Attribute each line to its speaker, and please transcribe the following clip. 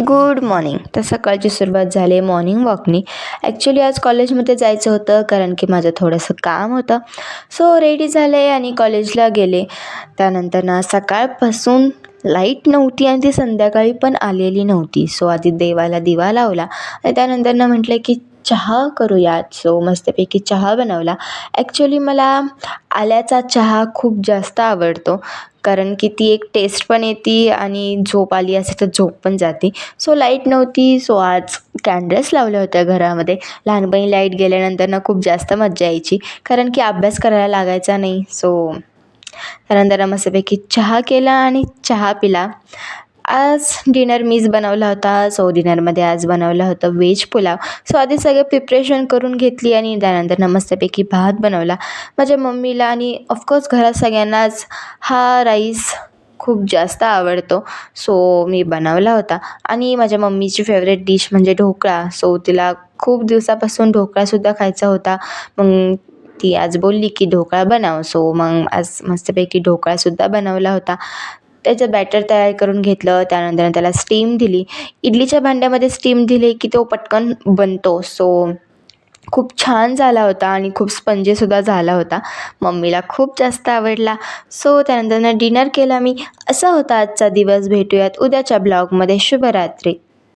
Speaker 1: Good morning. तर सकाळची सुरुवात झाली मॉर्निंग वॉकनी. ॲक्च्युली आज कॉलेजमध्ये जायचं होतं कारण की माझं थोडंसं काम होतं. सो रेडी झाले आणि कॉलेजला गेले. त्यानंतर ना सकाळपासून लाईट नव्हती आणि ती संध्याकाळी पण आलेली नव्हती. सो आधी देवाला दिवा लावला आणि त्यानंतर ना म्हटलं की चहा करूयात. सो मस्तपैकी चहा बनवला. ॲक्च्युली मला आल्याचा चहा खूप जास्त आवडतो कारण की ती एक टेस्ट पण येते आणि झोप आली असेल तर झोप पण जाते. सो लाईट नव्हती. सो आज कॅन्डल्स लावल्या होत्या घरामध्ये. लहानपणी लाईट गेल्यानंतर ना खूप जास्त मज्जा यायची कारण की अभ्यास करायला लागायचा नाही. सो त्यानंतर मस्तपैकी चहा केला आणि चहा पिला. आज डिनर मीच बनवला होता. सो डिनरमध्ये आज बनवलं होतं व्हेज पुलाव. सो आधी सगळं प्रिपरेशन करून घेतली आणि त्यानंतर मस्तपैकी भात बनवला. माझ्या मम्मीला आणि ऑफकोर्स घरात सगळ्यांनाच हा राईस खूप जास्त आवडतो. सो मी बनवला होता आणि माझ्या मम्मीची फेवरेट डिश म्हणजे ढोकळा. सो तिला खूप दिवसापासून ढोकळासुद्धा खायचा होता. मग ती आज बोलली की ढोकळा बनव. सो मग आज मस्तपैकी ढोकळासुद्धा बनवला होता. त्याचं बॅटर तयार करून घेतलं. त्यानंतर त्याला स्टीम दिली. इडलीच्या भांड्यामध्ये स्टीम दिली की तो पटकन बनतो. सो खूप छान झाला होता आणि खूप स्पंजीसुद्धा झाला होता. मम्मीला खूप जास्त आवडला. सो त्यानंतर डिनर केला मी. असा होता आजचा दिवस. भेटूयात उद्याच्या ब्लॉगमध्ये. शुभरात्री.